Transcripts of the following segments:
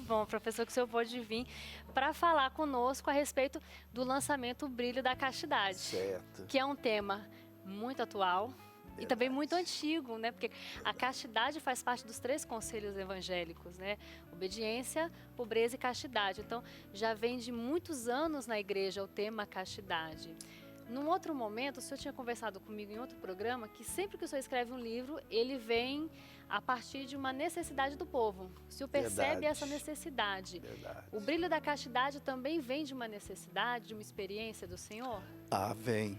bom, professor, que o senhor pôde vir para falar conosco a respeito do lançamento O Brilho da Castidade. Certo. Que é um tema muito atual. E também muito antigo, né? Porque a castidade faz parte dos 3 conselhos evangélicos, né? Obediência, pobreza e castidade. Então, já vem de muitos anos na igreja o tema castidade. Num outro momento, o senhor tinha conversado comigo em outro programa que sempre que o senhor escreve um livro, ele vem a partir de uma necessidade do povo. O senhor percebe essa necessidade. Verdade. O brilho da castidade também vem de uma necessidade, de uma experiência do senhor? Vem.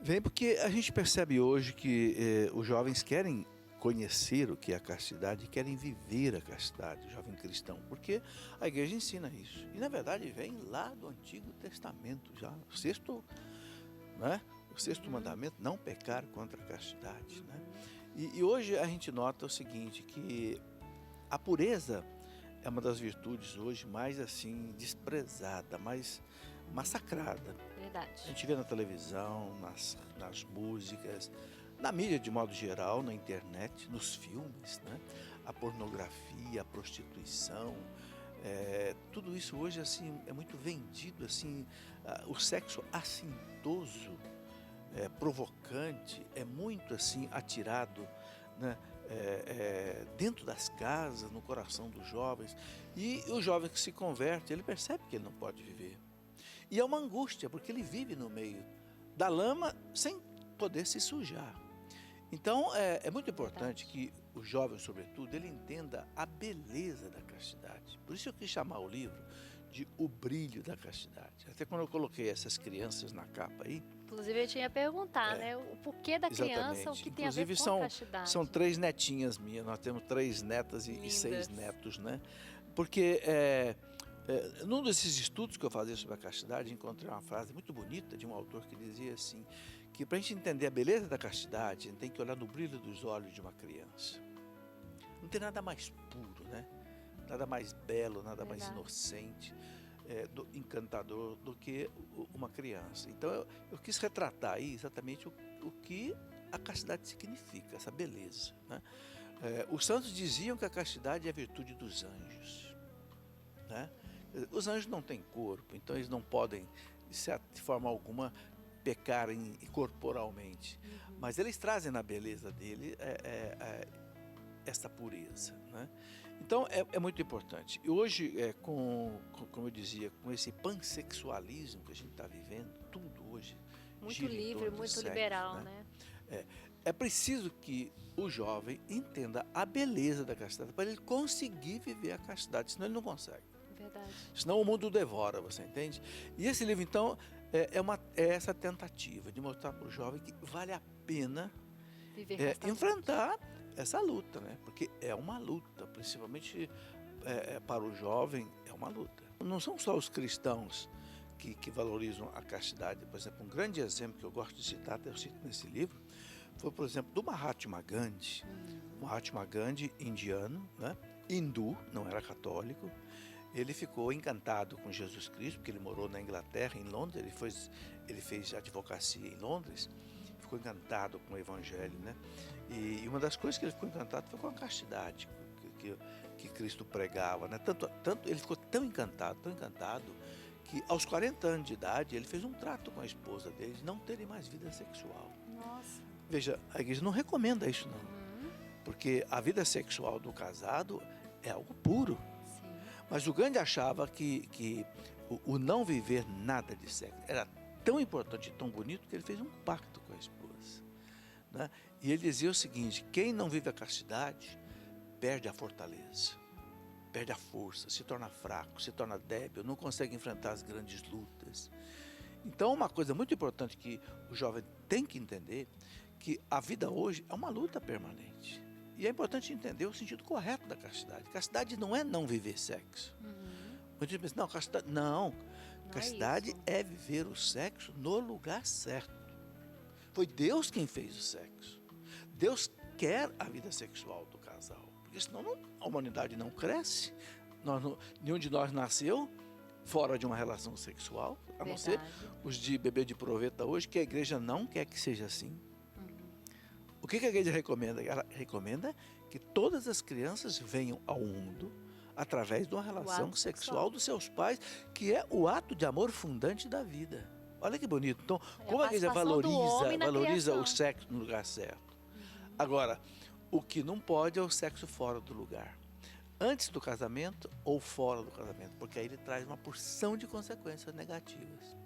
Vem porque a gente percebe hoje que os jovens querem conhecer o que é a castidade, querem viver a castidade, o jovem cristão, porque a igreja ensina isso. E na verdade vem lá do Antigo Testamento, já o sexto, né? O sexto mandamento, não pecar contra a castidade, né? E hoje a gente nota o seguinte, que a pureza é uma das virtudes hoje mais assim desprezada, mais massacrada. Verdade. A gente vê na televisão, nas músicas, na mídia de modo geral, na internet, nos filmes, né? A pornografia, a prostituição, tudo isso hoje assim é muito vendido, assim, o sexo assintoso, provocante, é muito assim atirado, né? Dentro das casas, no coração dos jovens. E o jovem que se converte, ele percebe que ele não pode viver. E é uma angústia, porque ele vive no meio da lama sem poder se sujar. Então, é muito importante que o jovem, sobretudo, ele entenda a beleza da castidade. Por isso eu quis chamar o livro de O Brilho da Castidade. Até quando eu coloquei essas crianças na capa aí... Inclusive, eu tinha perguntar, né? O porquê da criança, o que tem a ver com a castidade. São 3 netinhas minhas, nós temos 3 netas e 6 netos, né? Porque... num desses estudos que eu fazia sobre a castidade, encontrei uma frase muito bonita de um autor que dizia assim, que para a gente entender a beleza da castidade, a gente tem que olhar no brilho dos olhos de uma criança. Não tem nada mais puro, né? Nada mais belo, nada mais inocente, encantador do que uma criança. Então eu quis retratar aí exatamente o que a castidade significa, essa beleza, né? Os santos diziam que a castidade é a virtude dos anjos, né? Os anjos não têm corpo, então eles não podem, de forma alguma, pecarem corporalmente. Mas eles trazem na beleza dele essa pureza, né? Então é muito importante. E hoje, como eu dizia, com esse pansexualismo que a gente está vivendo, tudo hoje muito livre, muito sexo, liberal, né? É preciso que o jovem entenda a beleza da castidade para ele conseguir viver a castidade, senão ele não consegue. Verdade. Senão o mundo devora, você entende? E esse livro, então, é essa tentativa de mostrar para o jovem que vale a pena enfrentar essa luta, né? Porque é uma luta, principalmente para o jovem, é uma luta. Não são só os cristãos que valorizam a castidade. Por exemplo, um grande exemplo que eu gosto de citar, até eu cito nesse livro, foi, por exemplo, do Mahatma Gandhi. Mahatma Gandhi, indiano, né? Hindu, não era católico. Ele ficou encantado com Jesus Cristo, porque ele morou na Inglaterra, em Londres, ele fez advocacia em Londres, ficou encantado com o Evangelho, né? E uma das coisas que ele ficou encantado foi com a castidade que Cristo pregava, né? Tanto ele ficou tão encantado, que aos 40 anos de idade ele fez um trato com a esposa dele de não terem mais vida sexual. Nossa. Veja, a igreja não recomenda isso não, porque a vida sexual do casado é algo puro. Mas o Gandhi achava que o não viver nada de sexo era tão importante e tão bonito que ele fez um pacto com a esposa, né? E ele dizia o seguinte: quem não vive a castidade perde a fortaleza, perde a força, se torna fraco, se torna débil, não consegue enfrentar as grandes lutas. Então, uma coisa muito importante que o jovem tem que entender, que a vida hoje é uma luta permanente. E é importante entender o sentido correto da castidade. Castidade não é não viver sexo. Muita gente pensa, não, castidade... Não, castidade é viver o sexo no lugar certo. Foi Deus quem fez o sexo. Deus quer a vida sexual do casal. Porque senão a humanidade não cresce. Nenhum de nós nasceu fora de uma relação sexual. A não ser os de bebê de proveta hoje, que a igreja não quer que seja assim. O que a igreja recomenda? Ela recomenda que todas as crianças venham ao mundo através de uma relação ato sexual sexual. dos seus pais, que é o ato de amor fundante da vida. Olha que bonito. Então, É a como a igreja participação do homem na valoriza o criação. sexo no lugar certo? Agora, o que não pode é o sexo fora do lugar. Antes do casamento ou fora do casamento, porque aí ele traz uma porção de consequências negativas.